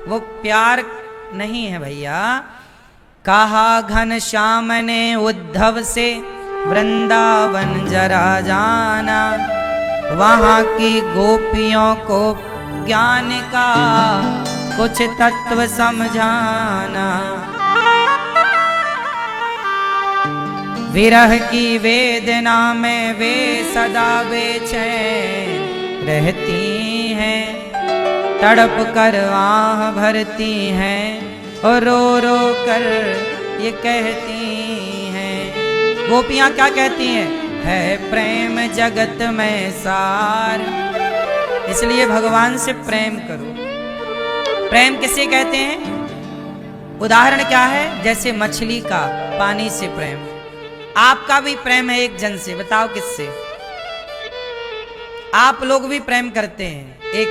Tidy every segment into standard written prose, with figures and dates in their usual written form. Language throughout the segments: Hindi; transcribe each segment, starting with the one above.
वो प्यार नहीं है भैया। कहा घनश्याम ने उद्धव से वृंदावन जरा जाना, वहां की गोपियों को ज्ञान का कुछ तत्व समझाना। विरह की वेदना में वे सदा बेचैन रहती हैं, तड़प कर आह भरती हैं और रो रो कर ये कहती हैं। गोपियां क्या कहती हैं? है प्रेम जगत में सार। इसलिए भगवान से प्रेम करो। प्रेम किसे कहते हैं? उदाहरण क्या है? जैसे मछली का पानी से प्रेम। आपका भी प्रेम है एक जन से, बताओ किससे? आप लोग भी प्रेम करते हैं एक,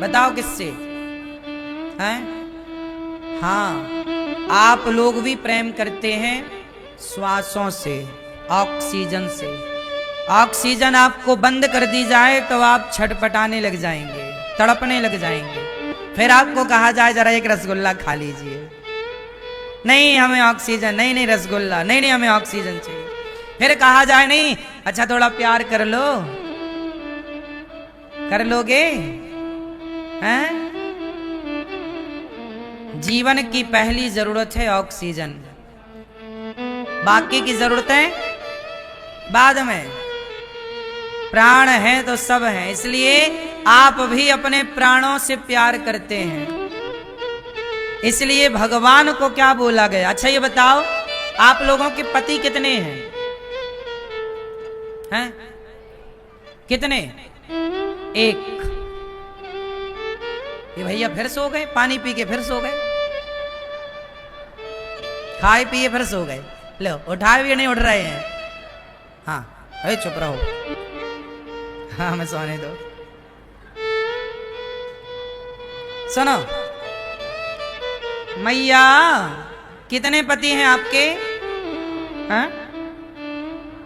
बताओ किससे? हैं? हाँ, आप लोग भी प्रेम करते हैं श्वासों से, ऑक्सीजन से। ऑक्सीजन आपको बंद कर दी जाए तो आप छटपटाने लग जाएंगे, तड़पने लग जाएंगे। फिर आपको कहा जाए जरा एक रसगुल्ला खा लीजिए, नहीं हमें ऑक्सीजन, नहीं नहीं रसगुल्ला, नहीं नहीं हमें ऑक्सीजन चाहिए। फिर कहा जाए नहीं अच्छा थोड़ा प्यार कर लो, कर लोगे? हैं? जीवन की पहली जरूरत है ऑक्सीजन, बाकी की जरूरतें बाद में। प्राण है तो सब है, इसलिए आप भी अपने प्राणों से प्यार करते हैं। इसलिए भगवान को क्या बोला गया? अच्छा ये बताओ, आप लोगों के पति कितने हैं? हैं? कितने? एक। ये भैया फिर सो गए, पानी पी के फिर सो गए, खाए पिए फिर सो गए। लो उठाए भी नहीं उठ रहे हैं। हाँ अरे चुप रहो, हाँ हमें सोने दो। सुनो मैया, कितने पति हैं आपके? हैं?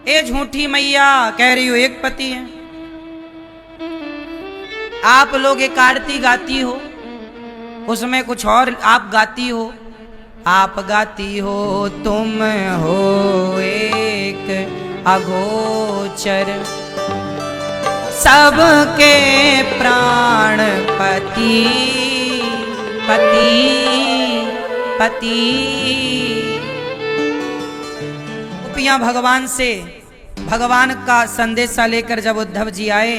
ए झूठी मैया, कह रही हो एक पति है। आप लोग एक आरती गाती हो, उसमें कुछ और आप गाती हो। आप गाती हो तुम हो एक अगोचर, सबके प्राण पति पति पति। गोपियां भगवान से, भगवान का संदेशा लेकर जब उद्धव जी आए,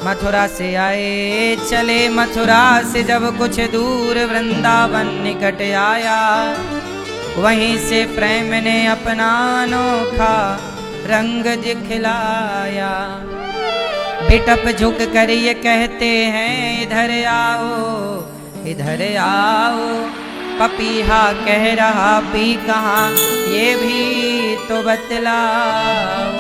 मथुरा से आए, चले मथुरा से जब कुछ दूर वृंदावन निकट आया, वहीं से प्रेम ने अपना अनोखा रंग दिखलाया। बिटप झुक कर ये कहते हैं इधर आओ, इधर आओ। पपीहा कह रहा पी कहाँ, ये भी तो बतलाओ।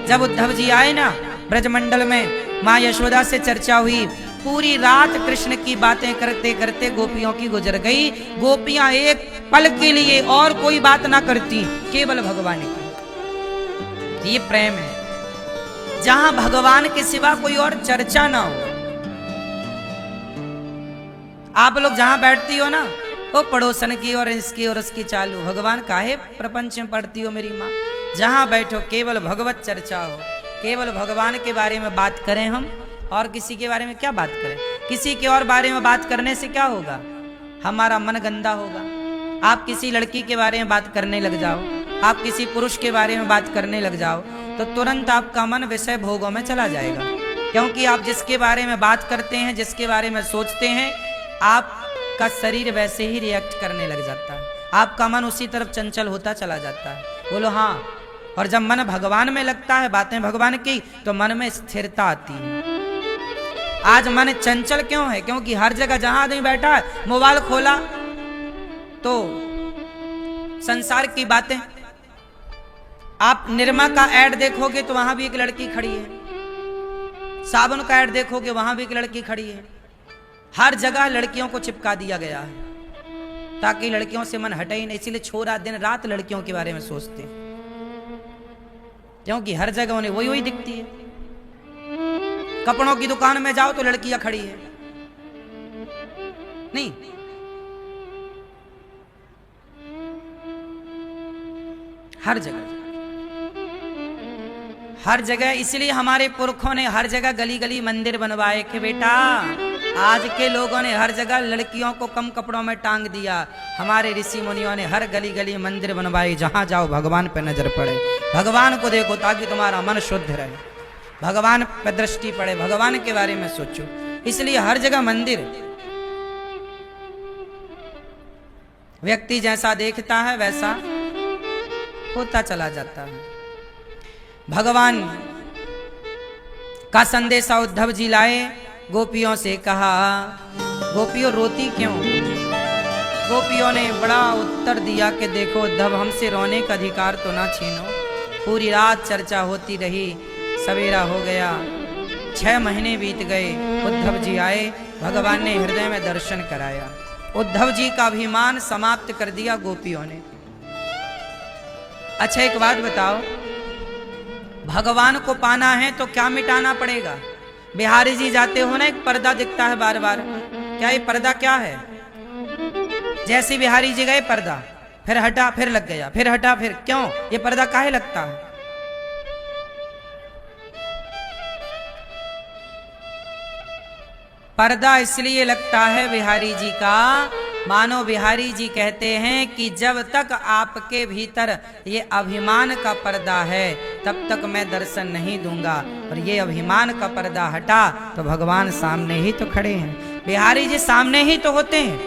जब उद्धव जी आए ना ब्रजमंडल में, माँ यशोदा से चर्चा हुई। पूरी रात कृष्ण की बातें करते करते गोपियों की गुजर गई। गोपियां एक पल के लिए और कोई बात ना करती, केवल भगवान की। ये प्रेम है, जहां भगवान के सिवा कोई और चर्चा ना हो। आप लोग जहां बैठती हो ना, वो पड़ोसन की और इसकी और उसकी चालू, भगवान काहे प्रपंच में पढ़ती हो मेरी माँ? जहां बैठो केवल भगवत चर्चा हो, केवल भगवान के बारे में बात करें हम, और किसी के बारे में क्या बात करें? किसी के और बारे में बात करने से क्या होगा? हमारा मन गंदा होगा। आप किसी लड़की के बारे में बात करने लग जाओ, आप किसी पुरुष के बारे में बात करने लग जाओ, तो तुरंत आपका मन विषय भोगों में चला जाएगा। क्योंकि आप जिसके बारे में बात करते हैं, जिसके बारे में सोचते हैं, आपका शरीर वैसे ही रिएक्ट करने लग जाता है, आपका मन उसी तरफ चंचल होता चला जाता है। बोलो हाँ। और जब मन भगवान में लगता है, बातें भगवान की, तो मन में स्थिरता आती है। आज मन चंचल क्यों है? क्योंकि हर जगह जहां आदमी बैठा है, मोबाइल खोला तो संसार की बातें। आप निरमा का ऐड देखोगे तो वहां भी एक लड़की खड़ी है, साबुन का ऐड देखोगे वहां भी एक लड़की खड़ी है। हर जगह लड़कियों को चिपका दिया गया है ताकि लड़कियों से मन हटे ही नहीं। इसीलिए छोरा दिन रात लड़कियों के बारे में सोचते हैं, क्योंकि हर जगह उन्हें वही वही दिखती है। कपड़ों की दुकान में जाओ तो लड़कियां खड़ी है, नहीं, हर जगह, हर जगह। इसलिए हमारे पुरखों ने हर जगह गली गली मंदिर बनवाए कि बेटा, आज के लोगों ने हर जगह लड़कियों को कम कपड़ों में टांग दिया। हमारे ऋषि मुनियों ने हर गली गली मंदिर बनवाए, जहां जाओ भगवान पे नजर पड़े, भगवान को देखो ताकि तुम्हारा मन शुद्ध रहे, भगवान पे दृष्टि पड़े, भगवान के बारे में सोचो। इसलिए हर जगह मंदिर। व्यक्ति जैसा देखता है वैसा होता चला जाता है। भगवान का संदेशा उद्धव जी लाए, गोपियों से कहा, गोपियों रोती क्यों? गोपियों ने बड़ा उत्तर दिया कि देखो उद्धव, हमसे रोने का अधिकार तो ना छीनो। पूरी रात चर्चा होती रही, सवेरा हो गया, 6 महीने बीत गए। उद्धव जी आए, भगवान ने हृदय में दर्शन कराया, उद्धव जी का अभिमान समाप्त कर दिया गोपियों ने। अच्छा एक बात बताओ, भगवान को पाना है तो क्या मिटाना पड़ेगा? बिहारी जी जाते हो ना, एक पर्दा दिखता है बार बार, क्या ये पर्दा क्या है? जैसे बिहारी जी गए पर्दा, फिर हटा फिर लग गया, फिर हटा फिर, क्यों ये पर्दा काहे लगता है? पर्दा इसलिए लगता है बिहारी जी का, मानो बिहारी जी कहते हैं कि जब तक आपके भीतर ये अभिमान का पर्दा है तब तक मैं दर्शन नहीं दूंगा, और ये अभिमान का पर्दा हटा तो भगवान सामने ही तो खड़े हैं। बिहारी जी सामने ही तो होते हैं,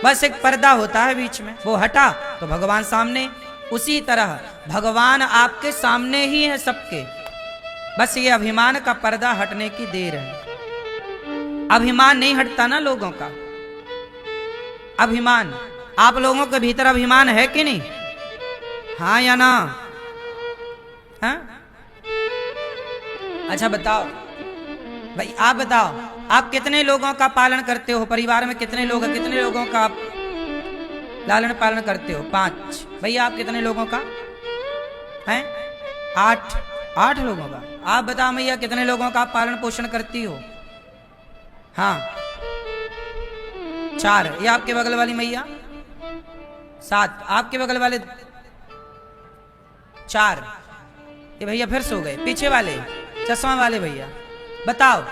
बस एक पर्दा होता है बीच में, वो हटा तो भगवान सामने। उसी तरह भगवान आपके सामने ही है सबके, बस ये अभिमान का पर्दा हटने की देर है। अभिमान नहीं हटता ना लोगों का, अभिमान। आप लोगों के भीतर अभिमान है कि नहीं? हाँ या ना? हाँ? अच्छा बताओ भाई, आप बताओ, आप कितने लोगों का पालन करते हो? परिवार में कितने लोग हैं? कितने लोगों का आप लालन पालन करते हो? 5। भैया आप कितने लोगों का हैं? 8 लोगों का। आप बताओ भैया कितने लोगों का पालन पोषण करती हो? हाँ 4। ये आपके बगल वाली मैया 7, आपके बगल वाले 4। ये भैया फिर सो गए, पीछे वाले चश्मा वाले भैया। बताओ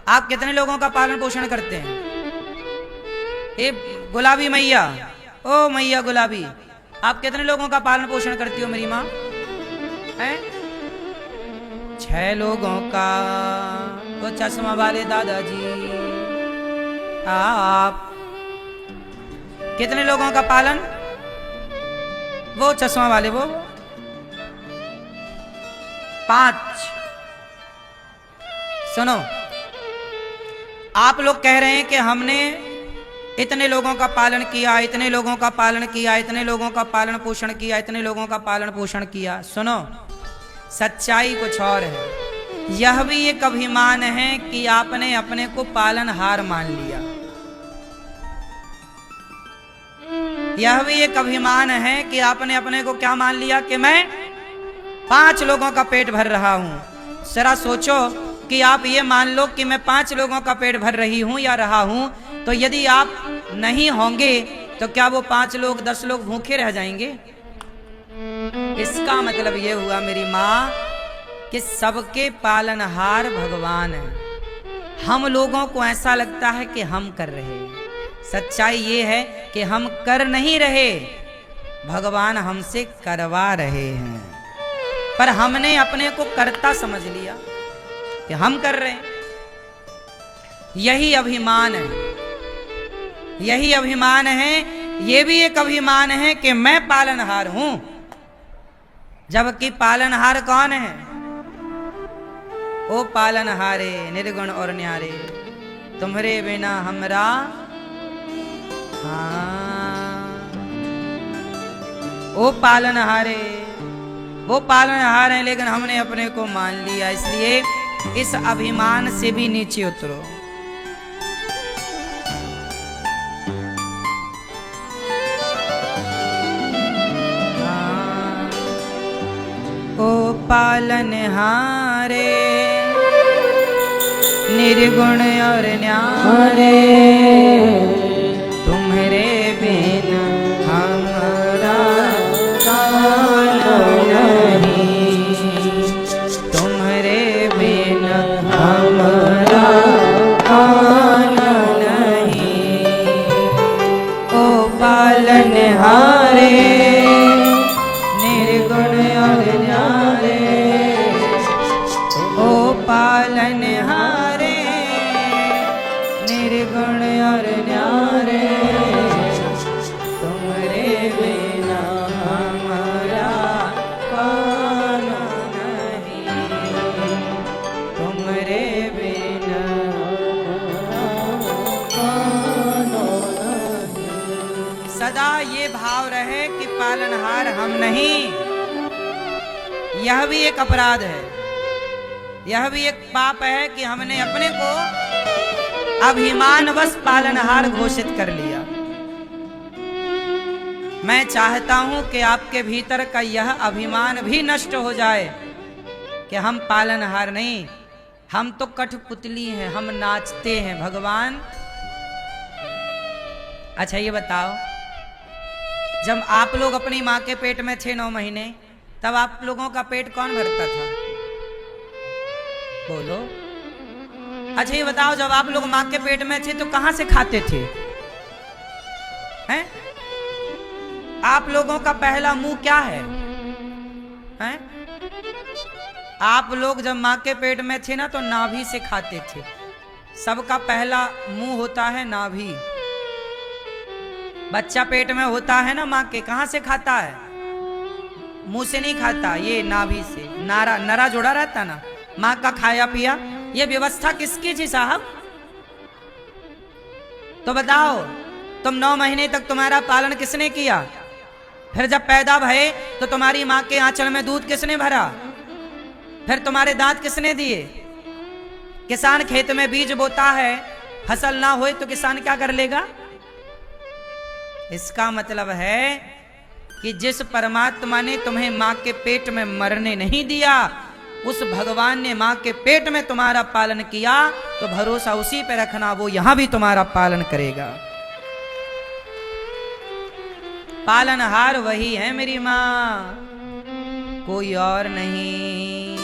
आप कितने लोगों का पालन पोषण करते हैं? ये गुलाबी मैया, ओ मैया गुलाबी, आप कितने लोगों का पालन पोषण करती हो मेरी माँ? हैं? 6 लोगों का। वो चश्मा वाले दादाजी, आप कितने लोगों का पालन? वो चश्मा वाले वो 5। सुनो, आप लोग कह रहे हैं कि हमने इतने लोगों का पालन किया, इतने लोगों का पालन किया, इतने लोगों का पालन पोषण किया, इतने लोगों का पालन पोषण किया। सुनो, सच्चाई कुछ और है। यह भी एक अभिमान है कि आपने अपने को पालनहार मान लिया। यह भी एक अभिमान है कि आपने अपने को क्या मान लिया कि मैं 5 लोगों का पेट भर रहा हूं। जरा सोचो कि आप ये मान लो कि मैं 5 लोगों का पेट भर रही हूं या रहा हूं, तो यदि आप नहीं होंगे तो क्या वो 5 लोग 10 लोग भूखे रह जाएंगे? इसका मतलब ये हुआ मेरी माँ कि सबके पालनहार भगवान है। हम लोगों को ऐसा लगता है कि हम कर रहे हैं, सच्चाई ये है कि हम कर नहीं रहे, भगवान हमसे करवा रहे हैं। पर हमने अपने को कर्ता समझ लिया कि हम कर रहे हैं। यही अभिमान है, यही अभिमान है। ये भी एक अभिमान है कि मैं पालनहार हूं, जबकि पालनहार कौन है? ओ पालनहारे निर्गुण और न्यारे, तुम्हारे बिना हमरा। हाँ, ओ पालनहारे, वो पालनहार हैं, लेकिन हमने अपने को मान लिया। इसलिए इस अभिमान से भी नीचे उतरो। हाँ, ओ पालनहारे निर्गुण और न्यारे, तुम हारे, निर्गुण और न्यारे, ओ पालन हारे, निर्गुण और न्यारे, तुमरे बिना हमारा कौन नहीं, तुमरे बिना कौन नहीं। सदा ये भाव रहे कि पालनहार हम नहीं। यह भी एक अपराध है, यह भी एक पाप है कि हमने अपने को अभिमानवश पालनहार घोषित कर लिया। मैं चाहता हूं कि आपके भीतर का यह अभिमान भी नष्ट हो जाए कि हम पालनहार नहीं, हम तो कठपुतली हैं, हम नाचते हैं भगवान। अच्छा ये बताओ, जब आप लोग अपनी माँ के पेट में थे 9 महीने, तब आप लोगों का पेट कौन भरता था? बोलो। अच्छा ये बताओ, जब आप लोग माँ के पेट में थे तो कहां से खाते थे? हैं? आप लोगों का पहला मुंह क्या है? हैं? आप लोग जब माँ के पेट में थे ना तो नाभि से खाते थे। सबका पहला मुंह होता है नाभि। बच्चा पेट में होता है ना माँ के, कहां से खाता है? मुंह से नहीं खाता, ये नाभि से। नरा जोड़ा रहता ना माँ का खाया पिया। ये व्यवस्था किसकी थी साहब? तो बताओ, तुम 9 महीने तक तुम्हारा पालन किसने किया? फिर जब पैदा भये तो तुम्हारी माँ के आंचल में दूध किसने भरा? फिर तुम्हारे दांत किसने दिए? किसान खेत में बीज बोता है, फसल ना होए तो किसान क्या कर लेगा? इसका मतलब है कि जिस परमात्मा ने तुम्हें माँ के पेट में मरने नहीं दिया, उस भगवान ने माँ के पेट में तुम्हारा पालन किया, तो भरोसा उसी पे रखना, वो यहां भी तुम्हारा पालन करेगा। पालनहार वही है मेरी माँ, कोई और नहीं।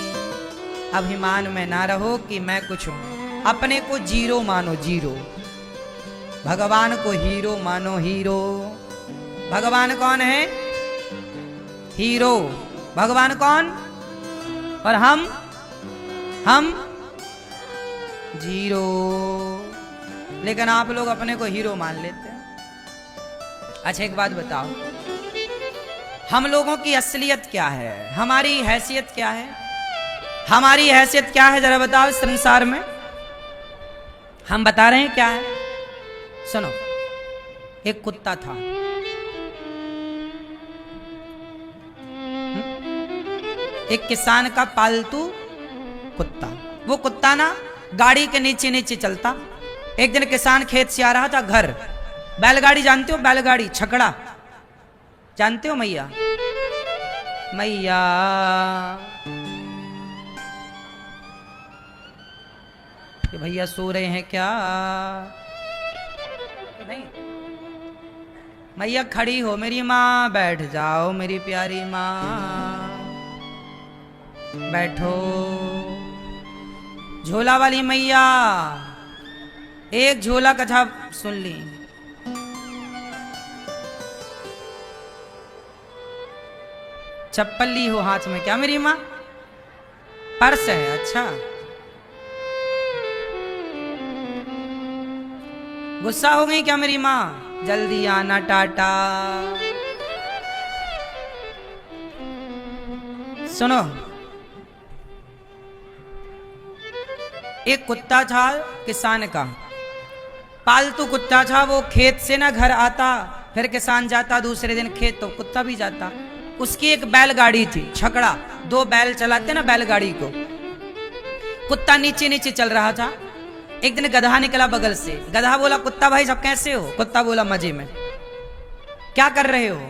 अभिमान में ना रहो कि मैं कुछ हूं, अपने को जीरो मानो, जीरो। भगवान को हीरो मानो, हीरो। भगवान कौन है? हीरो। भगवान कौन? और हम जीरो। लेकिन आप लोग अपने को हीरो मान लेते हैं। अच्छा एक बात बताओ, हम लोगों की असलियत क्या है? हमारी हैसियत क्या है? हमारी हैसियत क्या है जरा बताओ इस संसार में। हम बता रहे हैं क्या है। सुनो, एक कुत्ता था। एक किसान का पालतू कुत्ता। वो कुत्ता ना गाड़ी के नीचे नीचे चलता। एक दिन किसान खेत से आ रहा था घर। बैलगाड़ी जानते हो? बैलगाड़ी, छकड़ा जानते हो? मैया मैया कि भैया सो रहे हैं क्या? नहीं, मैया खड़ी हो मेरी माँ, बैठ जाओ मेरी प्यारी माँ, बैठो। झोला वाली मैया एक झोला कथा सुन ली। चप्पल ली हो हाथ में क्या मेरी माँ? पर्स है। अच्छा, गुस्सा हो गई क्या मेरी माँ? जल्दी आना टाटा। सुनो, एक कुत्ता था किसान का, पालतू कुत्ता था। वो खेत से ना घर आता, फिर किसान जाता दूसरे दिन खेत तो कुत्ता भी जाता। उसकी एक बैलगाड़ी थी, छकड़ा, 2 बैल चलाते ना बैलगाड़ी को। कुत्ता नीचे नीचे चल रहा था। एक दिन गधा निकला बगल से। गधा बोला, कुत्ता भाई सब कैसे हो? कुत्ता बोला, मजे में। क्या कर रहे हो?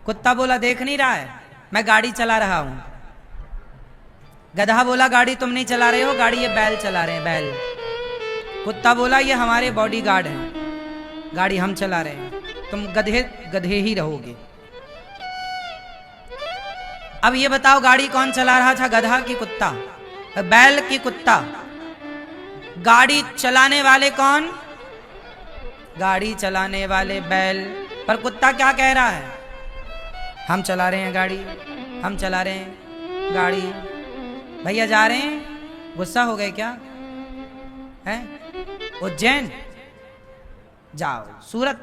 कुत्ता बोला, देख नहीं रहा है, मैं गाड़ी चला रहा हूं। गधा बोला, गाड़ी तुम नहीं चला रहे हो, गाड़ी ये बैल चला रहे हैं, बैल। कुत्ता बोला, ये हमारे बॉडीगार्ड हैं, गाड़ी हम चला रहे हैं, तुम गधे गधे ही रहोगे। अब ये बताओ, गाड़ी कौन चला रहा था, गधा की कुत्ता? बैल की कुत्ता? गाड़ी चलाने वाले कौन? गाड़ी चलाने वाले बैल। पर कुत्ता क्या कह रहा है? हम चला रहे हैं गाड़ी, हम चला रहे हैं गाड़ी। भैया जा रहे हैं, गुस्सा हो गए क्या? हैं? उज्जैन जाओ, सूरत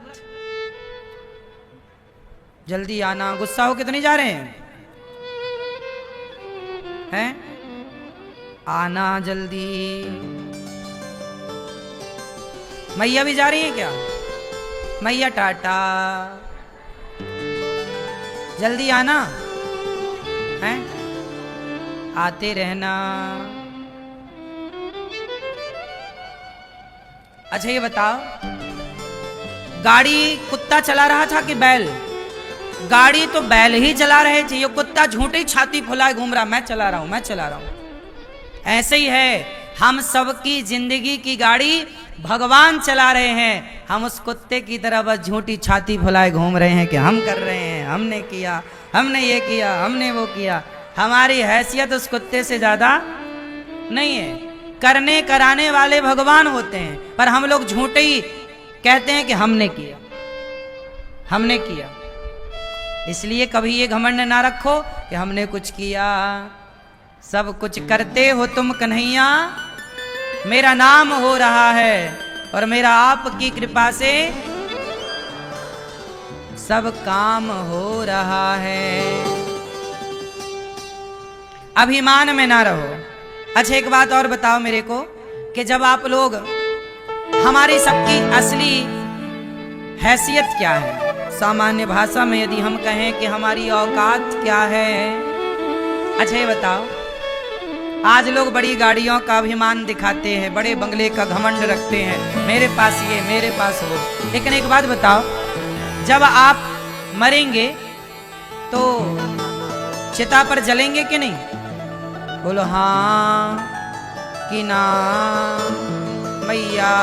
जल्दी आना। गुस्सा हो के तो नहीं जा रहे हैं? हैं? आना जल्दी। मैया भी जा रही है क्या? मैया टाटा, जल्दी आना। हैं? आते रहना। अच्छा ये बताओ, गाड़ी कुत्ता चला रहा था कि बैल? गाड़ी तो बैल ही चला रहे थे, ये कुत्ता झूठी छाती फुलाए घूम रहा, मैं चला रहा हूं, मैं चला रहा हूं। ऐसे ही है, हम सबकी जिंदगी की गाड़ी भगवान चला रहे हैं, हम उस कुत्ते की तरह बस झूठी छाती फुलाए घूम रहे हैं कि हम कर रहे हैं, हमने किया, हमने ये किया, हमने वो किया। हमारी हैसियत उस कुत्ते से ज्यादा नहीं है। करने कराने वाले भगवान होते हैं, पर हम लोग झूठे ही कहते हैं कि हमने किया, हमने किया। इसलिए कभी ये घमंड ना रखो कि हमने कुछ किया। सब कुछ करते हो तुम कन्हैया, मेरा नाम हो रहा है और मेरा आपकी कृपा से सब काम हो रहा है। अभिमान में ना रहो। अच्छा एक बात और बताओ मेरे को कि जब आप लोग, हमारी सबकी असली हैसियत क्या है? सामान्य भाषा में यदि हम कहें कि हमारी औकात क्या है? अच्छा ये बताओ, आज लोग बड़ी गाड़ियों का अभिमान दिखाते हैं, बड़े बंगले का घमंड रखते हैं, मेरे पास ये, मेरे पास वो। लेकिन एक बात बताओ, जब आप मरेंगे तो चिता पर जलेंगे कि नहीं? बोलो हाँ कि ना? मैया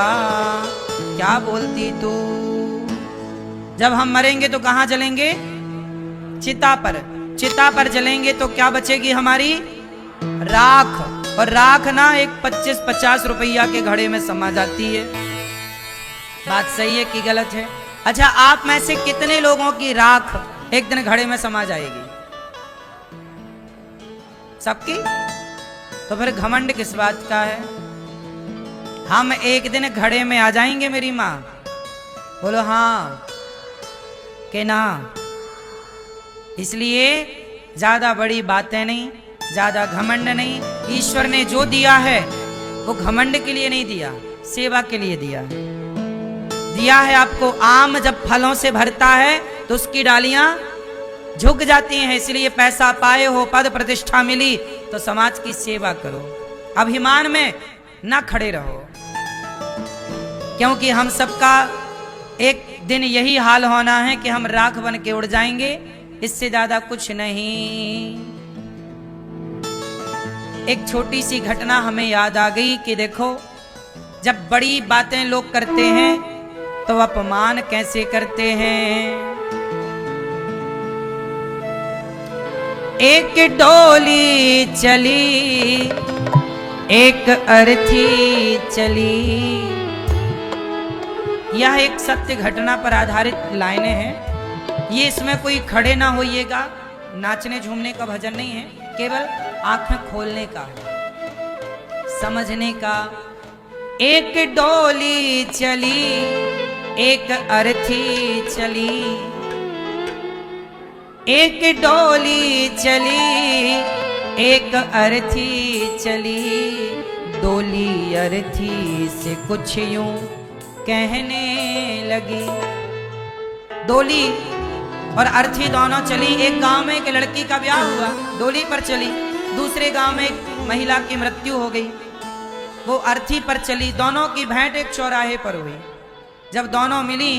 क्या बोलती तू? जब हम मरेंगे तो कहाँ जलेंगे? चिता पर। चिता पर जलेंगे तो क्या बचेगी? हमारी राख। और राख ना एक 25-50 रुपया के घड़े में समा जाती है। बात सही है कि गलत है? अच्छा आप में से कितने लोगों की राख एक दिन घड़े में समा जाएगी? सबकी? तो फिर घमंड किस बात का है? हम एक दिन घड़े में आ जाएंगे मेरी माँ? बोलो हाँ कि ना? इसलिए ज्यादा बड़ी बातें नहीं, ज्यादा घमंड नहीं। ईश्वर ने जो दिया है वो घमंड के लिए नहीं दिया, सेवा के लिए दिया है। दिया है आपको आम, जब फलों से भरता है तो उसकी डालियां झुक जाती हैं। इसलिए पैसा पाए हो, पद प्रतिष्ठा मिली तो समाज की सेवा करो, अभिमान में ना खड़े रहो। क्योंकि हम सबका एक दिन यही हाल होना है कि हम राख बन के उड़ जाएंगे, इससे ज्यादा कुछ नहीं। एक छोटी सी घटना हमें याद आ गई कि देखो, जब बड़ी बातें लोग करते हैं तो अपमान कैसे करते हैं। एक डोली चली, एक अर्थी चली। यह एक सत्य घटना पर आधारित लाइनें हैं। ये इसमें कोई खड़े ना होइएगा, नाचने झूमने का भजन नहीं है, केवल आंखें खोलने का, समझने का। एक डोली चली, एक अर्थी चली, एक डोली चली, एक अर्थी चली। डोली अर्थी से कुछ यूं कहने लगी। डोली और अर्थी दोनों चली। एक गांव में एक लड़की का ब्याह हुआ, डोली पर चली। दूसरे गांव में एक महिला की मृत्यु हो गई, वो अर्थी पर चली। दोनों की भेंट एक चौराहे पर हुई। जब दोनों मिली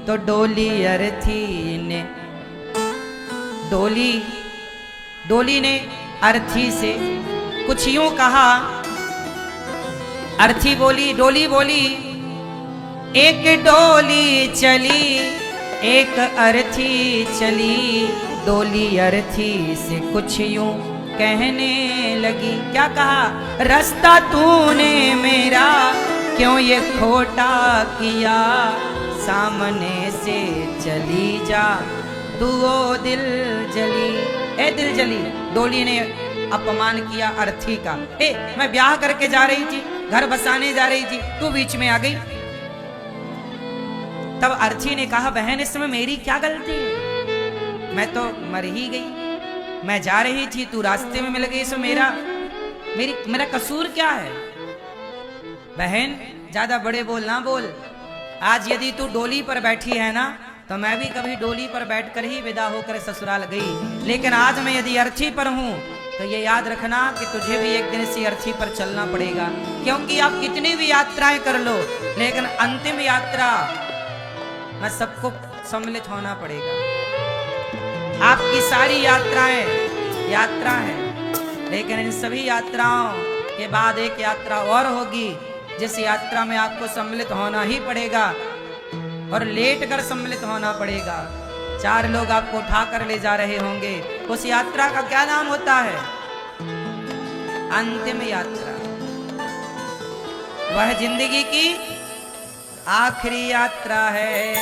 तो डोली अर्थी ने, डोली ने अर्थी से कुछ यूं कहा। अर्थी बोली, डोली बोली, एक डोली चली, एक अर्थी चली। डोली अर्थी से कुछ यूं कहने लगी। क्या कहा? रास्ता तूने मेरा क्यों ये खोटा किया, सामने से चली जा तू ओ दिल जली। ए दिल जली, डोली ने अपमान किया अर्थी का। ए मैं ब्याह करके जा रही थी, घर बसाने जा रही थी, तू बीच में आ गई। तब अर्थी ने कहा बहन इसमें मेरी क्या गलती है, मैं तो मर ही गई, मैं जा रही थी तू रास्ते में मिल गई, इसमें मेरा कसूर क्या है। बहन ज्यादा बड़े बोल ना बोल, आज यदि तू डोली पर बैठी है ना तो मैं भी कभी डोली पर बैठकर ही विदा होकर ससुराल गई, लेकिन आज मैं यदि अर्थी पर हूं तो ये याद रखना कि तुझे भी एक दिन इसी अर्थी पर चलना पड़ेगा। क्योंकि आप कितनी भी यात्राएं कर लो, लेकिन अंतिम यात्रा में सबको सम्मिलित होना पड़ेगा। आपकी सारी यात्राएं यात्रा है, लेकिन इन सभी यात्राओं के बाद एक यात्रा और होगी, जिस यात्रा में आपको सम्मिलित होना ही पड़ेगा और लेट कर सम्मिलित होना पड़ेगा। 4 लोग आपको उठाकर ले जा रहे होंगे, उस यात्रा का क्या नाम होता है? अंतिम यात्रा। वह जिंदगी की आखिरी यात्रा है।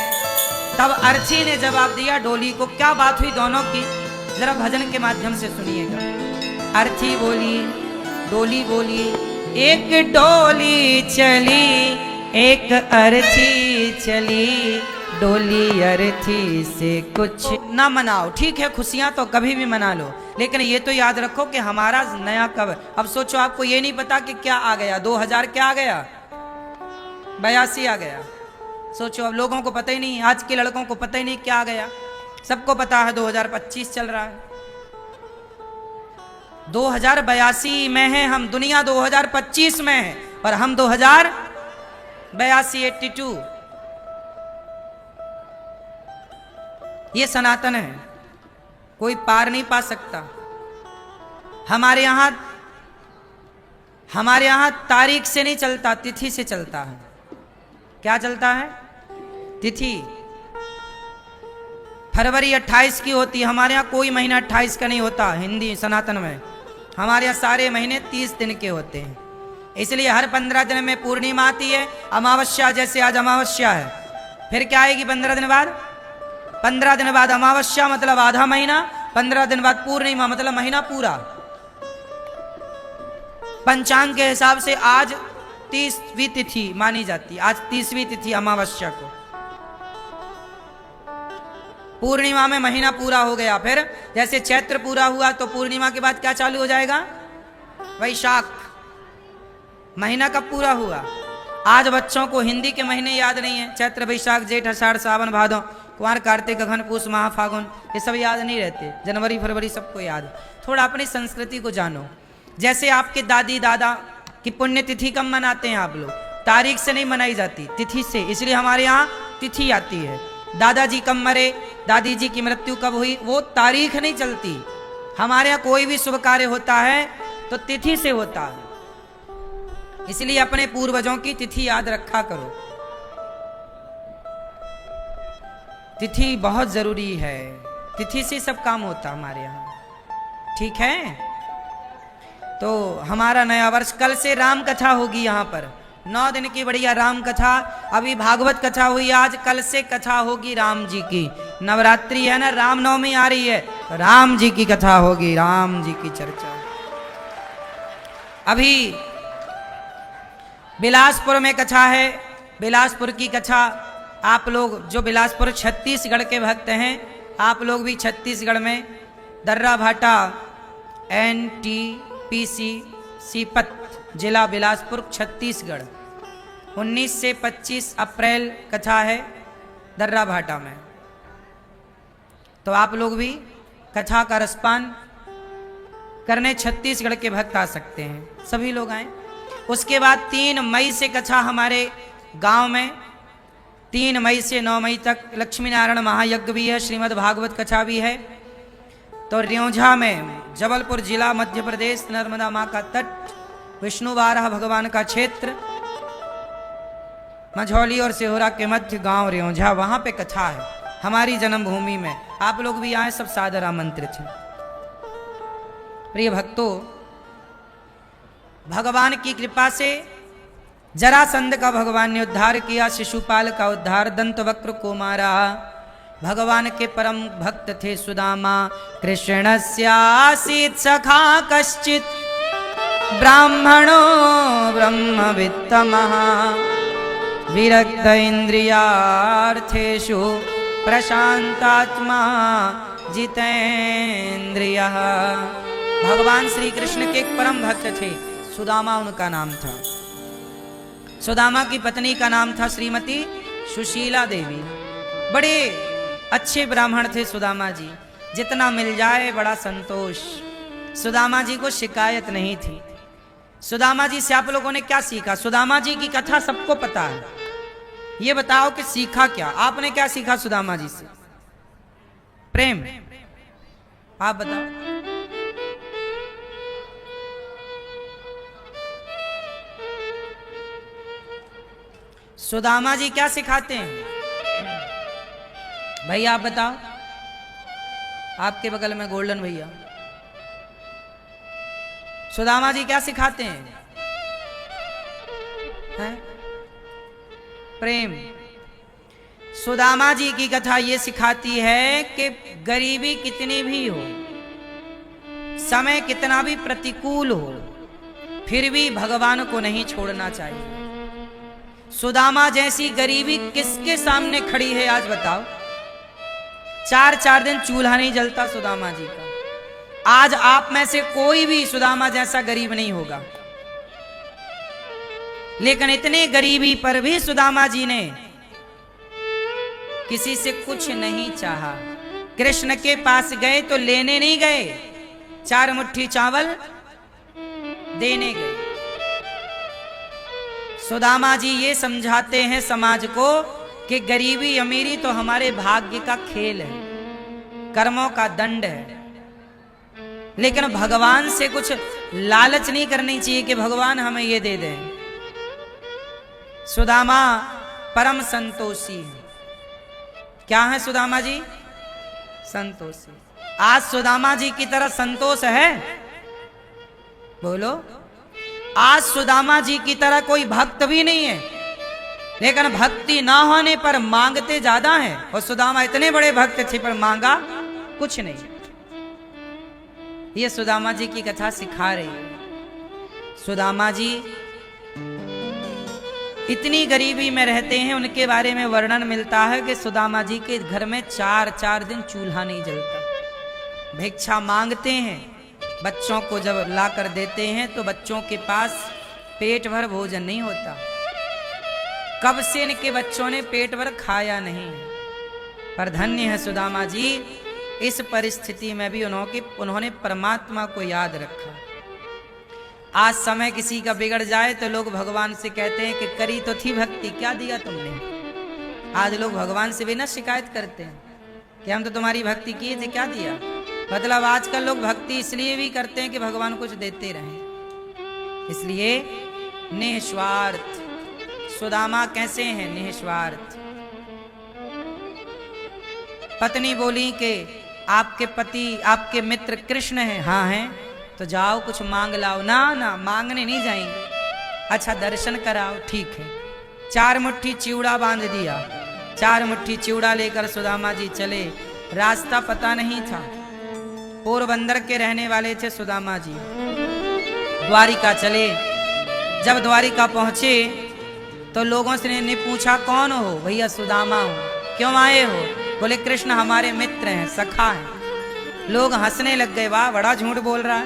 तब अर्थी ने जवाब दिया डोली को। क्या बात हुई दोनों की, जरा भजन के माध्यम से सुनिएगा। अर्थी बोली, डोली बोली, एक डोली चली एक अर्थी चली, डोली अर्थी से कुछ ना मनाओ। ठीक है, खुशियां तो कभी भी मना लो, लेकिन ये तो याद रखो कि हमारा नया कब। अब सोचो, आपको ये नहीं पता कि क्या आ गया, 2000 क्या आ गया, 82 आ गया। सोचो, अब लोगों को पता ही नहीं, आज के लड़कों को पता ही नहीं क्या आ गया। सबको पता है 2025 चल रहा है, 2082 में है हम, दुनिया 2025 में है और हम 2082 82। ये सनातन है, कोई पार नहीं पा सकता। हमारे यहां तारीख से नहीं चलता, तिथि से चलता है। क्या चलता है? तिथि। फरवरी 28 की होती है, हमारे यहाँ कोई महीना 28 का नहीं होता। हिंदी सनातन में हमारे यहाँ सारे महीने 30 दिन के होते हैं, इसलिए हर 15 दिन में पूर्णिमा आती है। अमावस्या, जैसे आज अमावस्या है, फिर क्या आएगी 15 दिन बाद? 15 दिन बाद अमावस्या मतलब आधा महीना, 15 दिन बाद पूर्णिमा मतलब महीना पूरा। पंचांग के हिसाब से आज 30वीं तिथि मानी जाती है, आज 30वीं तिथि अमावस्या को। पूर्णिमा में महीना पूरा हो गया। फिर जैसे चैत्र पूरा हुआ तो पूर्णिमा के बाद क्या चालू हो जाएगा? वैशाख। महीना कब पूरा हुआ? आज बच्चों को हिंदी के महीने याद नहीं है, चैत्र वैशाख जेठ आषाढ़ सावन भादो कुंवर कार्तिक अघन पूस माह फागुन, ये सब याद नहीं रहते। जनवरी फरवरी सबको याद। थोड़ा अपनी संस्कृति को जानो। जैसे आपके दादी दादा की पुण्यतिथि कब मनाते हैं आप लोग? तारीख से नहीं मनाई जाती, तिथि से। इसलिए हमारे यहाँ तिथि आती है। दादाजी कब मरे, दादी जी की मृत्यु कब हुई, वो तारीख नहीं चलती। हमारे यहाँ कोई भी शुभ कार्य होता है तो तिथि से होता है, इसलिए अपने पूर्वजों की तिथि याद रखा करो। तिथि बहुत जरूरी है, तिथि से सब काम होता हमारे यहाँ। ठीक है, तो हमारा नया वर्ष कल से राम कथा होगी यहाँ पर। 9 दिन की बढ़िया राम कथा। अभी भागवत कथा हुई, आज कल से कथा होगी राम जी की। नवरात्रि है ना, रामनवमी आ रही है, राम जी की कथा होगी, राम जी की चर्चा। अभी बिलासपुर में कथा है, बिलासपुर की कथा। आप लोग जो बिलासपुर छत्तीसगढ़ के भक्त हैं, आप लोग भी छत्तीसगढ़ में दर्रा भाटा NTPC सीपत जिला बिलासपुर छत्तीसगढ़ 19 से 25 अप्रैल कथा है दर्रा भाटा में। तो आप लोग भी कथा का रसपान करने छत्तीसगढ़ के भक्त आ सकते हैं, सभी लोग आए। उसके बाद 3 मई से कथा हमारे गांव में, 3 मई से 9 मई तक लक्ष्मी नारायण महायज्ञ भी है, श्रीमद् भागवत कथा भी है। तो रियोंझा में, जबलपुर जिला मध्य प्रदेश, नर्मदा माँ का तट, विष्णु बारह भगवान का क्षेत्र, मझौली और सिहोरा के मध्य गांव रियोंझा, वहां पे कथा है हमारी जन्मभूमि में। आप लोग भी आए, सब सादर आमंत्रित हैं। प्रिय भक्तों, भगवान की कृपा से जरासंध का भगवान ने उद्धार किया, शिशुपाल का उद्धार, दंतवक्र को मारा। भगवान के परम भक्त थे सुदामा। कृष्णस्यासीत् सखा कश्चित् ब्राह्मणो ब्रह्मवित्तमः विरक्त इंद्रियार्थेषु प्रशांतात्मा जितेंद्रियः। भगवान श्री कृष्ण के एक परम भक्त थे, सुदामा उनका नाम था। सुदामा की पत्नी का नाम था श्रीमती सुशीला देवी। बड़े अच्छे ब्राह्मण थे सुदामा जी, जितना मिल जाए बड़ा संतोष। सुदामा जी को शिकायत नहीं थी। सुदामा जी से आप लोगों ने क्या सीखा? सुदामा जी की कथा सबको पता है, ये बताओ कि सीखा क्या? आपने क्या सीखा सुदामा जी से? प्रेम। आप बताओ। सुदामा जी क्या सिखाते हैं? भैया आप बताओ, आपके बगल में गोल्डन भैया, सुदामा जी क्या सिखाते हैं? हैं? प्रेम। सुदामा जी की कथा ये सिखाती है कि गरीबी कितनी भी हो, समय कितना भी प्रतिकूल हो, फिर भी भगवान को नहीं छोड़ना चाहिए। सुदामा जैसी गरीबी किसके सामने खड़ी है आज बताओ? 4-4 दिन चूल्हा नहीं जलता सुदामा जी का। आज आप में से कोई भी सुदामा जैसा गरीब नहीं होगा, लेकिन इतने गरीबी पर भी सुदामा जी ने किसी से कुछ नहीं चाहा। कृष्ण के पास गए तो लेने नहीं गए, 4 मुट्ठी चावल देने गए। सुदामा जी ये समझाते हैं समाज को कि गरीबी अमीरी तो हमारे भाग्य का खेल है, कर्मों का दंड है, लेकिन भगवान से कुछ लालच नहीं करनी चाहिए कि भगवान हमें ये दे दें। सुदामा परम संतोषी है। क्या है सुदामा जी? संतोषी। आज सुदामा जी की तरह संतोष है? बोलो। आज सुदामा जी की तरह कोई भक्त भी नहीं है, लेकिन भक्ति ना होने पर मांगते ज्यादा हैं, और सुदामा इतने बड़े भक्त थे पर मांगा कुछ नहीं। ये सुदामा जी की कथा सिखा रही है। सुदामा जी इतनी गरीबी में रहते हैं, उनके बारे में वर्णन मिलता है कि सुदामा जी के घर में 4-4 दिन चूल्हा नहीं जलता। भिक्षा मांगते हैं, बच्चों को जब ला कर देते हैं तो बच्चों के पास पेट भर भोजन नहीं होता। कब से इनके बच्चों ने पेट भर खाया नहीं, पर धन्य है सुदामा जी, इस परिस्थिति में भी उन्होंने परमात्मा को याद रखा। आज समय किसी का बिगड़ जाए तो लोग भगवान से कहते हैं कि करी तो थी भक्ति, क्या दिया तुमने? आज लोग भगवान से भी ना शिकायत करते हैं कि हम तो तुम्हारी भक्ति किए थे, क्या दिया? मतलब आजकल लोग भक्ति इसलिए भी करते हैं कि भगवान कुछ देते रहें। इसलिए निस्वार्थ। सुदामा कैसे हैं? निस्वार्थ। पत्नी बोली कि आपके पति, आपके मित्र कृष्ण हैं। हाँ हैं, तो जाओ कुछ मांग लाओ। ना ना, मांगने नहीं जाएंगे। अच्छा दर्शन कराओ, ठीक है। 4 मुट्ठी चिवड़ा बांध दिया। 4 मुट्ठी चिवड़ा लेकर सुदामा जी चले। रास्ता पता नहीं था। पोरबंदर के रहने वाले थे सुदामा जी। द्वारिका चले। जब द्वारिका पहुंचे तो लोगों से ने पूछा कौन हो? भैया सुदामा हो। क्यों आए हो? बोले कृष्ण हमारे मित्र हैं, सखा हैं। लोग हंसने लग गए, वाह बड़ा झूठ बोल रहा है,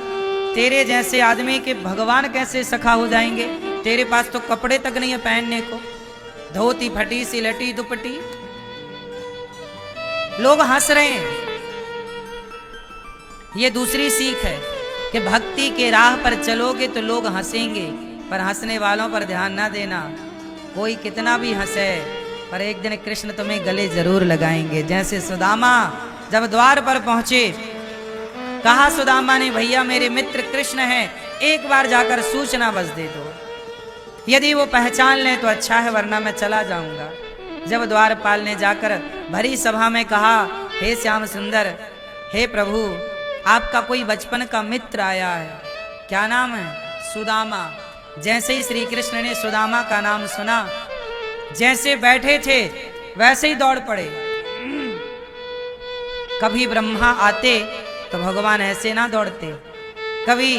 तेरे जैसे आदमी के भगवान कैसे सखा हो जाएंगे? तेरे पास तो कपड़े तक नहीं है पहनने को, धोती फटी सी लटी दुपट्टी। लोग हंस रहे हैं। ये दूसरी सीख है कि भक्ति के राह पर चलोगे तो लोग हंसेंगे, पर हंसने वालों पर ध्यान ना देना। कोई कितना भी हंसे, पर एक दिन कृष्ण तुम्हें गले जरूर लगाएंगे। जैसे सुदामा जब द्वार पर पहुंचे, कहा सुदामा ने भैया मेरे मित्र कृष्ण हैं, एक बार जाकर सूचना बस दे दो, यदि वो पहचान लें तो अच्छा है, वरना मैं चला जाऊंगा। जब द्वारपाल ने जाकर भरी सभा में कहा, हे श्याम सुंदर, हे प्रभु, आपका कोई बचपन का मित्र आया है। क्या नाम है? सुदामा। जैसे ही श्री कृष्ण ने सुदामा का नाम सुना, जैसे बैठे थे वैसे ही दौड़ पड़े। कभी ब्रह्मा आते तो भगवान ऐसे ना दौड़ते, कभी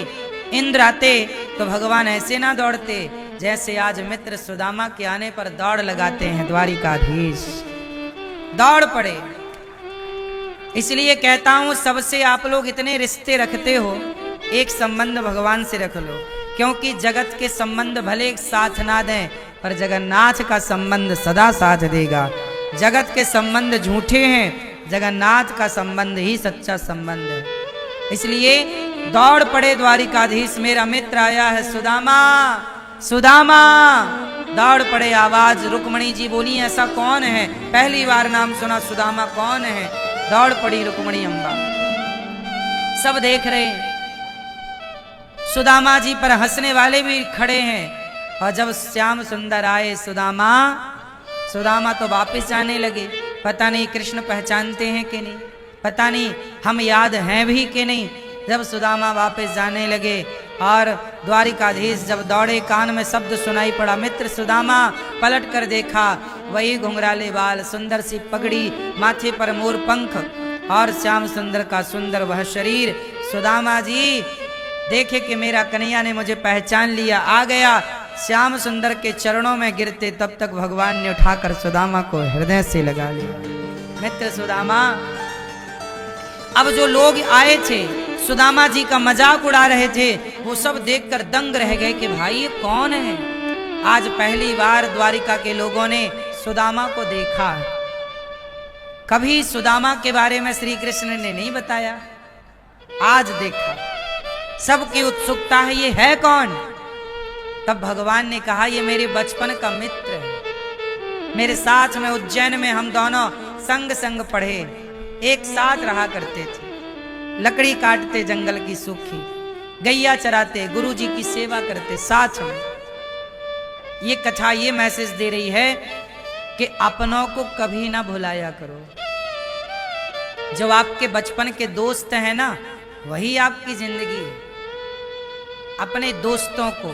इंद्र आते तो भगवान ऐसे ना दौड़ते, जैसे आज मित्र सुदामा के आने पर दौड़ लगाते हैं द्वारिकाधीश। दौड़ पड़े। इसलिए कहता हूं सबसे आप लोग इतने रिश्ते रखते हो, एक संबंध भगवान से रख लो, क्योंकि जगत के संबंध भले एक साथ ना दें पर जगन्नाथ का संबंध सदा साथ देगा। जगत के संबंध झूठे हैं, जगन्नाथ का संबंध ही सच्चा संबंध है। इसलिए दौड़ पड़े द्वारिकाधीश, मेरा मित्र आया है सुदामा, सुदामा। दौड़ पड़े। आवाज रुक्मणी जी बोली ऐसा कौन है, पहली बार नाम सुना सुदामा कौन है। दौड़ पड़ी रुक्मणी अम्बा। सब देख रहे हैं, सुदामा जी पर हंसने वाले भी खड़े हैं। और जब श्याम सुंदर आए सुदामा, सुदामा तो वापस जाने लगे। पता नहीं कृष्ण पहचानते हैं कि नहीं, पता नहीं हम याद हैं भी कि नहीं। जब सुदामा वापस जाने लगे और द्वारिकाधीश जब दौड़े, कान में शब्द सुनाई पड़ा मित्र सुदामा। पलट कर देखा, वही घुंघराले बाल, सुंदर सी पगड़ी, माथे पर मोर पंख और श्याम सुंदर का सुंदर वह शरीर। सुदामा जी देखे कि मेरा कन्हैया ने मुझे पहचान लिया, आ गया। श्याम सुंदर के चरणों में गिरते तब तक भगवान ने उठाकर सुदामा को हृदय से लगा लिया। मित्र सुदामा। अब जो लोग आए थे सुदामा जी का मजाक उड़ा रहे थे, वो सब देखकर दंग रह गए कि भाई ये कौन है। आज पहली बार द्वारिका के लोगों ने सुदामा को देखा। कभी सुदामा के बारे में श्री कृष्ण ने नहीं बताया, आज देखा। सबकी उत्सुकता है ये है कौन। तब भगवान ने कहा ये मेरे बचपन का मित्र है, मेरे साथ में उज्जैन में हम दोनों संग संग पढ़े, एक साथ रहा करते थे। लकड़ी काटते जंगल की सूखी, गैया चराते, गुरु जी की सेवा करते साथ में। ये कथा ये मैसेज दे रही है कि अपनों को कभी ना भुलाया करो। जो आपके बचपन के दोस्त हैं ना, वही आपकी जिंदगी है। अपने दोस्तों को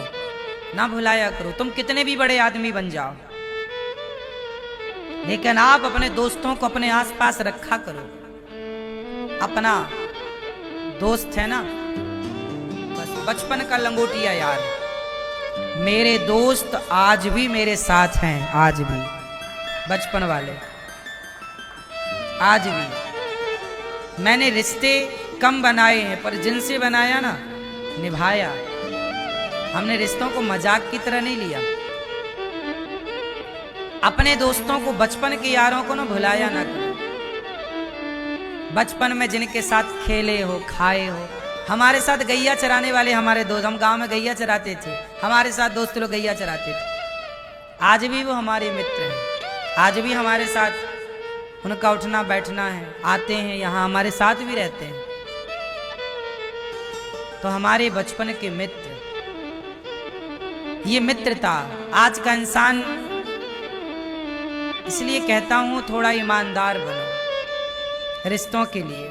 ना भुलाया करो। तुम कितने भी बड़े आदमी बन जाओ, लेकिन आप अपने दोस्तों को अपने आसपास रखा करो। अपना दोस्त है ना, बस बचपन का लंगोटिया यार। मेरे दोस्त आज भी मेरे साथ हैं, आज भी बचपन वाले, आज भी। मैंने रिश्ते कम बनाए हैं, पर जिनसे बनाया ना निभाया। हमने रिश्तों को मजाक की तरह नहीं लिया। अपने दोस्तों को, बचपन के यारों को ना भुलाया ना करो। बचपन में जिनके साथ खेले हो, खाए हो। हमारे साथ गैया चराने वाले हमारे दोस्त, हम गांव में गैया चराते थे, हमारे साथ दोस्त लोग गैया चराते थे। आज भी वो हमारे मित्र हैं, आज भी हमारे साथ उनका उठना बैठना है, आते हैं यहाँ, हमारे साथ भी रहते हैं। तो हमारे बचपन के मित्र, ये मित्रता। आज का इंसान, इसलिए कहता हूं थोड़ा ईमानदार बनो रिश्तों के लिए।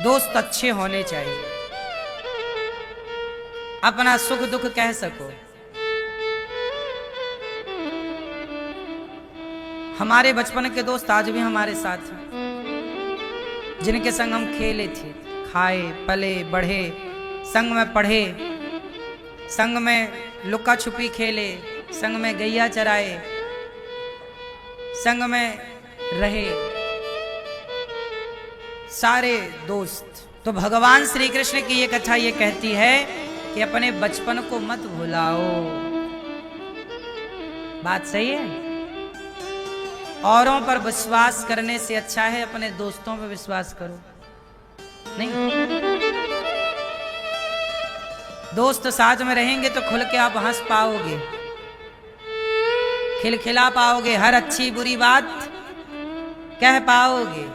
दोस्त अच्छे होने चाहिए, अपना सुख दुख कह सको। हमारे बचपन के दोस्त आज भी हमारे साथ हैं, जिनके संग हम खेले थे, खाए, पले, बढ़े, संग में पढ़े, संग में लुका छुपी खेले, संग में गैया चराए, संग में रहे, सारे दोस्त। तो भगवान श्री कृष्ण की ये कथा ये कहती है कि अपने बचपन को मत भुलाओ। बात सही है। औरों पर विश्वास करने से अच्छा है अपने दोस्तों पर विश्वास करो। नहीं, दोस्त साथ में रहेंगे तो खुल के आप हंस पाओगे, खिलखिला पाओगे, हर अच्छी बुरी बात कह पाओगे।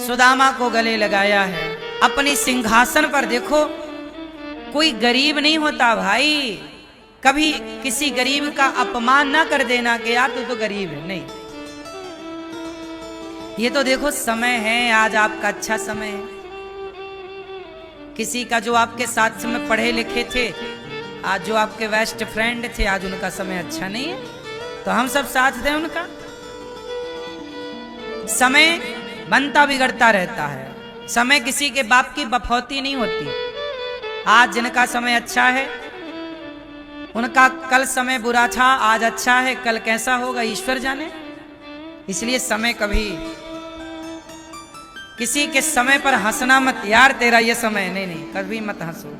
सुदामा को गले लगाया है, अपनी सिंहासन पर। देखो, कोई गरीब नहीं होता भाई। कभी किसी गरीब का अपमान ना कर देना कि यार तू तो गरीब है, नहीं। ये तो देखो समय है, आज आपका अच्छा समय है। किसी का जो आपके साथ में पढ़े लिखे थे, आज जो आपके बेस्ट फ्रेंड थे, आज उनका समय अच्छा नहीं है, तो हम सब साथ दें उनका। समय बनता बिगड़ता रहता है, समय किसी के बाप की बफौती नहीं होती। आज जिनका समय अच्छा है उनका कल समय बुरा था, आज अच्छा है, कल कैसा होगा ईश्वर जाने। इसलिए समय कभी किसी के समय पर हंसना मत, यार तेरा ये समय नहीं, नहीं कभी मत हंसो।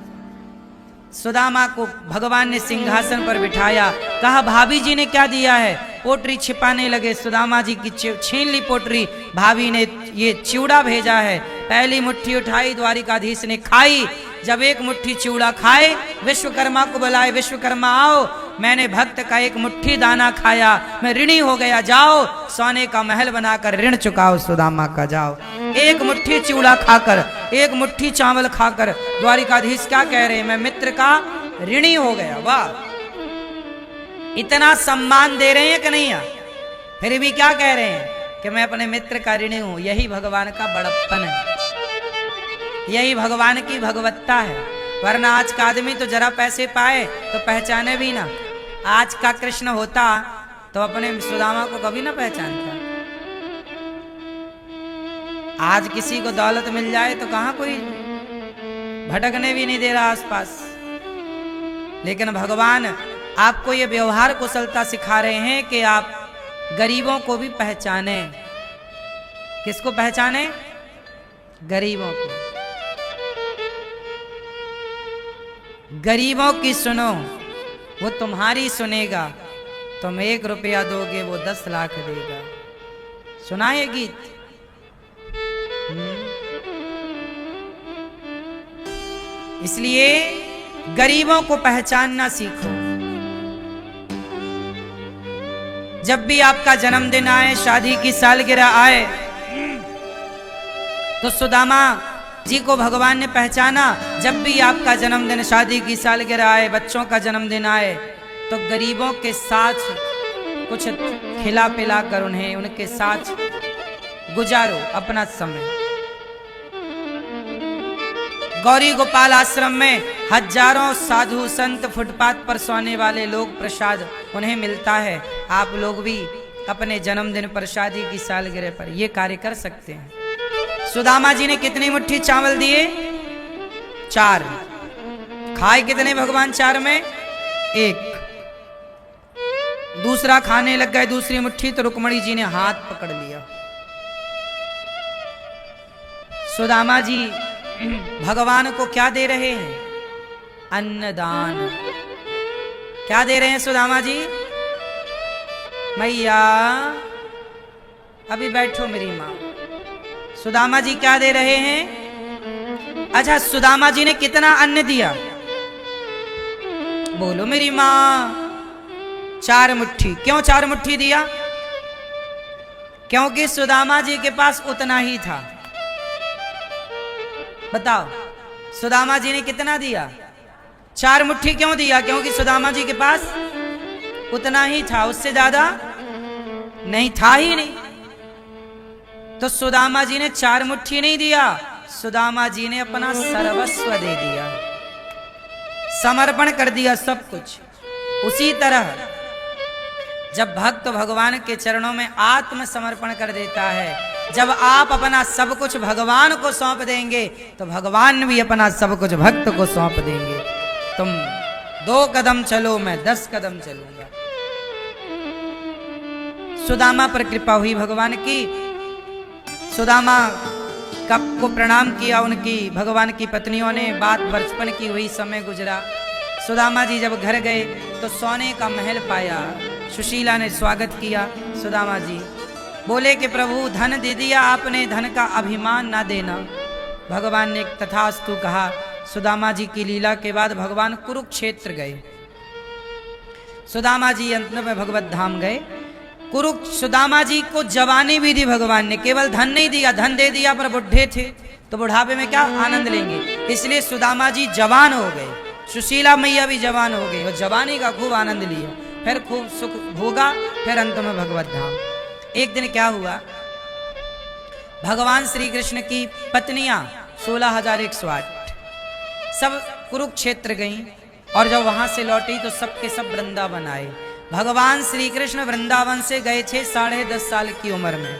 सुदामा को भगवान ने सिंहासन पर बिठाया, कहा भाभी जी ने क्या दिया है, पोटरी छिपाने लगे। सुदामा जी की छीन ली पोटरी, भाभी ने ये चिवड़ा भेजा है। पहली मुट्ठी उठाई, द्वारिकाधीश ने खाई। जब एक मुट्ठी चिवड़ा खाए, विश्वकर्मा को बुलाए, विश्वकर्मा आओ, मैंने भक्त का एक मुट्ठी दाना खाया, मैं ऋणी हो गया, जाओ सोने का महल बनाकर ऋण चुकाओ सुदामा का, जाओ। एक मुट्ठी चिवड़ा खाकर, एक मुट्ठी चावल खाकर द्वारिकाधीश क्या कह रहे हैं, मैं मित्र का ऋणी हो गया। वाह, इतना सम्मान दे रहे हैं कि नहीं, फिर भी क्या कह रहे हैं कि मैं अपने मित्र का ऋणी हूं। यही भगवान का बड़प्पन है, यही भगवान की भगवत्ता है। वरना आज का आदमी तो जरा पैसे पाए तो पहचाने भी ना। आज का कृष्ण होता तो अपने सुदामा को कभी ना पहचानता। आज किसी को दौलत मिल जाए तो कहां कोई भटकने भी नहीं दे रहा आसपास। लेकिन भगवान आपको ये व्यवहार कुशलता सिखा रहे हैं कि आप गरीबों को भी पहचाने। किसको पहचाने? गरीबों को। गरीबों की सुनो, वो तुम्हारी सुनेगा। तुम 1 रुपया दोगे, वो 10 लाख देगा। सुना ये गीत? इसलिए गरीबों को पहचानना सीखो। जब भी आपका जन्मदिन आए, शादी की सालगिरह आए, तो सुदामा जी को भगवान ने पहचाना। जब भी आपका जन्मदिन, शादी की सालगिरह आए, बच्चों का जन्मदिन आए, तो गरीबों के साथ कुछ खिला पिला कर उन्हें उनके साथ गुजारो अपना समय। गौरी गोपाल आश्रम में हजारों साधु संत, फुटपाथ पर सोने वाले लोग, प्रसाद उन्हें मिलता है। आप लोग भी अपने जन्मदिन पर, शादी की सालगिरह पर ये कार्य कर सकते हैं। सुदामा जी ने कितनी मुट्ठी चावल दिए? 4। खाए कितने भगवान? 4 में 1। दूसरा खाने लग गए, दूसरी मुट्ठी, तो रुक्मणी जी ने हाथ पकड़ लिया। सुदामा जी भगवान को क्या दे रहे हैं? अन्नदान। क्या दे रहे हैं सुदामा जी? मैया अभी बैठो मेरी मां। सुदामा जी क्या दे रहे हैं? अच्छा, सुदामा जी ने कितना अन्न दिया? बोलो मेरी मां। 4 मुट्ठी। क्यों 4 मुट्ठी दिया? क्योंकि सुदामा जी के पास उतना ही था। बताओ, सुदामा जी ने कितना दिया? 4 मुट्ठी। क्यों दिया? क्योंकि सुदामा जी के पास उतना ही था, उससे ज्यादा नहीं था ही नहीं। तो सुदामा जी ने 4 मुट्ठी नहीं दिया, सुदामा जी ने अपना सर्वस्व दे दिया, समर्पण कर दिया सब कुछ। उसी तरह जब भक्त भगवान के चरणों में आत्म समर्पण कर देता है, जब आप अपना सब कुछ भगवान को सौंप देंगे, तो भगवान भी अपना सब कुछ भक्त को सौंप देंगे। तुम 2 कदम चलो, मैं 10 कदम चलूंगा। सुदामा पर कृपा हुई भगवान की। सुदामा को प्रणाम किया उनकी भगवान की पत्नियों ने। बात बचपन की हुई, समय गुजरा। सुदामा जी जब घर गए तो सोने का महल पाया। सुशीला ने स्वागत किया। सुदामा जी बोले कि प्रभु धन दे दिया आपने, धन का अभिमान ना देना। भगवान ने तथास्तु कहा। सुदामा जी की लीला के बाद भगवान कुरुक्षेत्र गए। सुदामा जी अंत में भगवत धाम गए। सुदामा जी को जवानी भी दी भगवान ने, केवल धन नहीं दिया। धन दे दिया पर बुढ़े थे, तो बुढ़ापे में क्या आनंद लेंगे, इसलिए सुदामा जी जवान हो गए। सुशीला मैया भी जवान हो गई और जवानी का खूब आनंद लिया, फिर खूब सुख भोगा, फिर अंत में भगवत धाम। एक दिन क्या हुआ, भगवान श्री कृष्ण की पत्नियां 16,108 सब कुरुक्षेत्र गईं और जब वहां से लौटी तो सबके सब वृंदावन आए। भगवान श्री कृष्ण वृंदावन से गए थे 10.5 साल की उम्र में,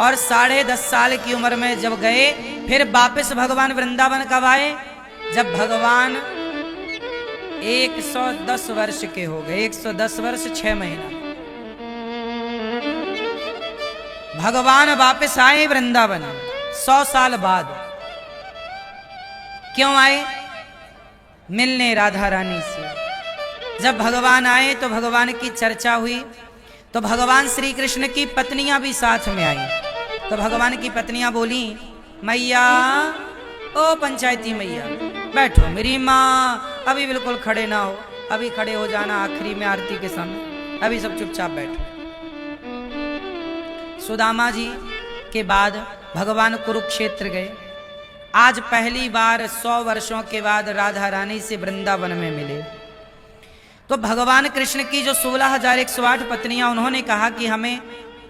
और 10.5 साल की उम्र में जब गए फिर वापस भगवान वृंदावन कब आए? जब भगवान 110 वर्ष के हो गए। 110 वर्ष 6 महीना भगवान वापस आए वृंदावन 100 साल बाद। क्यों आए? मिलने राधा रानी से। जब भगवान आए तो भगवान की चर्चा हुई, तो भगवान श्री कृष्ण की पत्नियां भी साथ में आई। तो भगवान की पत्नियां बोली, मैया, ओ पंचायती मैया, बैठो मेरी माँ, अभी बिल्कुल खड़े ना हो, अभी खड़े हो जाना आखिरी में आरती के समय, अभी सब चुपचाप बैठो। सुदामा जी के बाद भगवान कुरुक्षेत्र गए। आज पहली बार 100 वर्षों के बाद राधा रानी से वृंदावन में मिले। तो भगवान कृष्ण की जो 16,108 पत्नियां, उन्होंने कहा कि हमें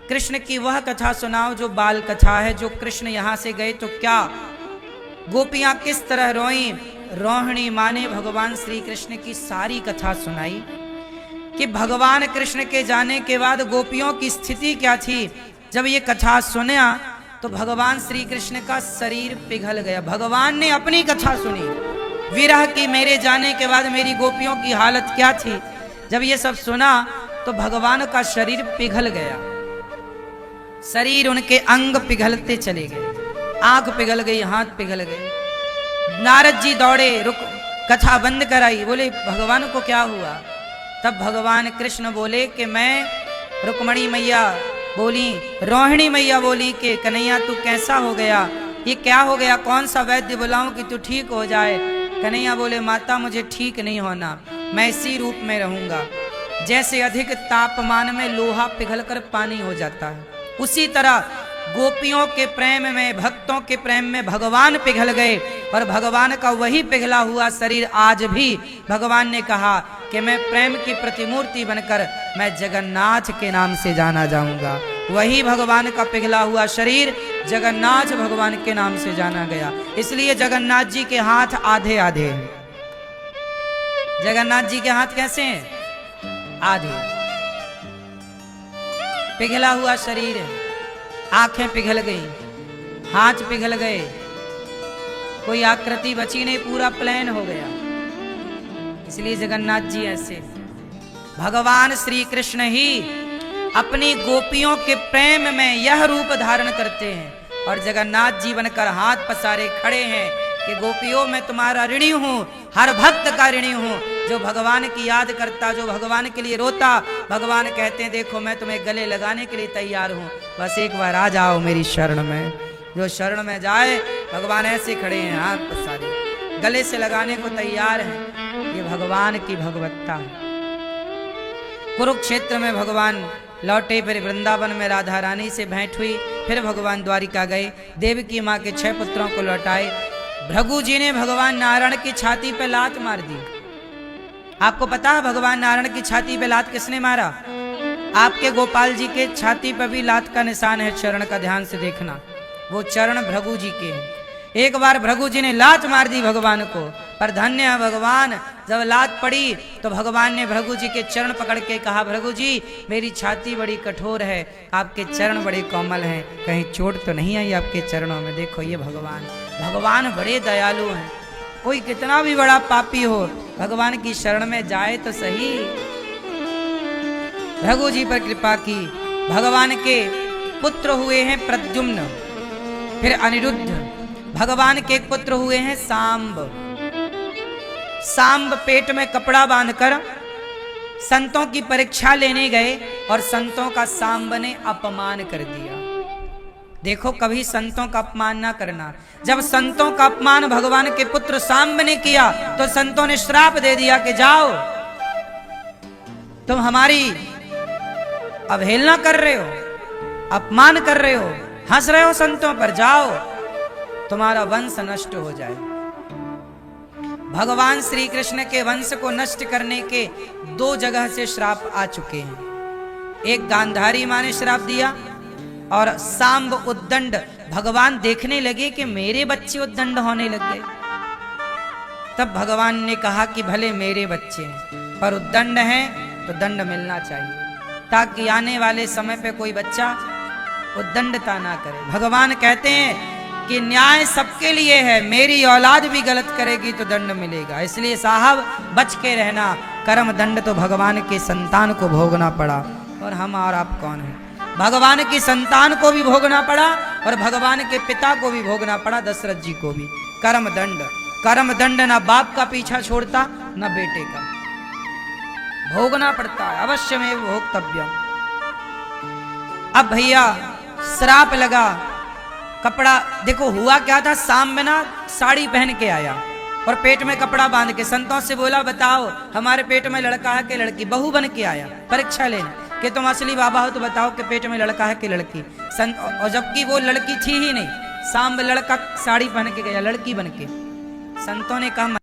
कृष्ण की वह कथा सुनाओ जो बाल कथा है, जो कृष्ण यहां से गए तो क्या गोपियां किस तरह रोईं। रोहिणी माँ ने भगवान श्री कृष्ण की सारी कथा सुनाई कि भगवान कृष्ण के जाने के बाद गोपियों की स्थिति क्या थी। जब ये कथा सुना तो भगवान श्री कृष्ण का शरीर पिघल गया। भगवान ने अपनी कथा सुनी, विरह की, मेरे जाने के बाद मेरी गोपियों की हालत क्या थी। जब ये सब सुना तो भगवान का शरीर पिघल गया। शरीर, उनके अंग पिघलते चले गए, आंख पिघल गई, हाथ पिघल गए। नारद जी दौड़े, रुक, कथा बंद कराई। बोले भगवान को क्या हुआ? तब भगवान कृष्ण बोले कि मैं, रुक्मणी मैया बोली, रोहिणी मैया बोली कि कन्हैया तू कैसा हो गया, ये क्या हो गया, कौन सा वैद्य बुलाऊं कि तू ठीक हो जाए? कन्हैया बोले माता मुझे ठीक नहीं होना, मैं इसी रूप में रहूंगा। जैसे अधिक तापमान में लोहा पिघलकर पानी हो जाता है, उसी तरह गोपियों के प्रेम में, भक्तों के प्रेम में भगवान पिघल गए। और भगवान का वही पिघला हुआ शरीर आज भी भगवान ने कहा कि मैं प्रेम की प्रतिमूर्ति बनकर मैं जगन्नाथ के नाम से जाना जाऊंगा। वही भगवान का पिघला हुआ शरीर जगन्नाथ भगवान के नाम से जाना गया। इसलिए जगन्नाथ जी के हाथ आधे आधे हैं। जगन्नाथ जी के हाथ कैसे हैं? आधे। पिघला हुआ शरीर है, आंखें पिघल गई, हाथ पिघल गए, कोई आकृति बची नहीं, पूरा प्लेन हो गया। इसलिए जगन्नाथ जी ऐसे। भगवान श्री कृष्ण ही अपनी गोपियों के प्रेम में यह रूप धारण करते हैं और जगन्नाथ जी बनकर हाथ पसारे खड़े हैं कि गोपियों मैं तुम्हारा ऋणी हूं, हर भक्त का ऋणी हूं, जो भगवान की याद करता, जो भगवान के लिए रोता। भगवान कहते हैं देखो मैं तुम्हें गले लगाने के लिए तैयार हूं, बस एक बार आ जाओ मेरी शरण में। जो शरण में जाए, भगवान ऐसे खड़े हैं, हाथ पसारे, गले से लगाने को तैयार हैं। ये भगवान की भगवत्ता है। कुरुक्षेत्र में भगवान लौटे, फिर वृंदावन में राधा रानी से भेंट हुई, फिर भगवान द्वारिका गए, देवकी माँ के 6 पुत्रों को लौटाए। भृगु जी ने भगवान नारायण की छाती पे लात मार दी। आपको पता है भगवान नारायण की छाती पे लात किसने मारा? आपके गोपाल जी के छाती पर भी लात का निशान है, चरण का ध्यान से देखना, वो चरण भृगु जी के हैं। एक बार भृगु जी ने लात मार दी भगवान को, पर धन्य है भगवान, जब लात पड़ी तो भगवान ने भृगु जी के चरण पकड़ के कहा, भृगु जी मेरी छाती बड़ी कठोर है, आपके चरण बड़े कोमल हैं, कहीं चोट तो नहीं आई आपके चरणों में? देखो ये भगवान बड़े दयालु हैं। कोई कितना भी बड़ा पापी हो, भगवान की शरण में जाए तो सही। भृगु जी पर कृपा की। भगवान के पुत्र हुए हैं प्रद्युम्न, फिर अनिरुद्ध। भगवान के पुत्र हुए हैं सांब। सांब पेट में कपड़ा बांधकर संतों की परीक्षा लेने गए और संतों का सांब ने अपमान कर दिया। देखो कभी संतों का अपमान ना करना। जब संतों का अपमान भगवान के पुत्र सांब ने किया तो संतों ने श्राप दे दिया कि जाओ, तुम हमारी अवहेलना कर रहे हो, अपमान कर रहे हो, हंस रहे हो संतों पर, जाओ तुम्हारा वंश नष्ट हो जाए। भगवान श्री कृष्ण के वंश को नष्ट करने के 2 जगह से श्राप आ चुके हैं। एक गांधारी माँ ने श्राप दिया और सांब उद्दंड। भगवान देखने लगे कि मेरे बच्चे उद्दंड होने लग गए। तब भगवान ने कहा कि भले मेरे बच्चे हैं, पर दंड है तो दंड मिलना चाहिए, ताकि आने वाले समय पे कोई बच्चा उद्दंडता ना करे। भगवान कहते हैं कि न्याय सबके लिए है, मेरी औलाद भी गलत करेगी तो दंड मिलेगा, इसलिए साहब बच के रहना। कर्म दंड तो भगवान के संतान को भोगना पड़ा, और हम और आप कौन है? भगवान की संतान को भी भोगना पड़ा और भगवान के पिता को भी भोगना पड़ा, दशरथ जी को भी। कर्म दंड, कर्म दंड ना बाप का पीछा छोड़ता ना बेटे का, भोगना पड़ता है, अवश्य में भोक्तव्य। अब भैया श्राप लगा, कपड़ा देखो हुआ क्या था, शाम में ना साड़ी पहन के आया और पेट में कपड़ा बांध के संतों से बोला बताओ हमारे पेट में लड़का है कि लड़की? बहू बन के आया परीक्षा लेने कि तुम असली बाबा हो तो बताओ कि पेट में लड़का है कि लड़की। और जबकि वो लड़की थी ही नहीं, शाम में लड़का साड़ी पहन के गया लड़की बन के। संतों ने कहा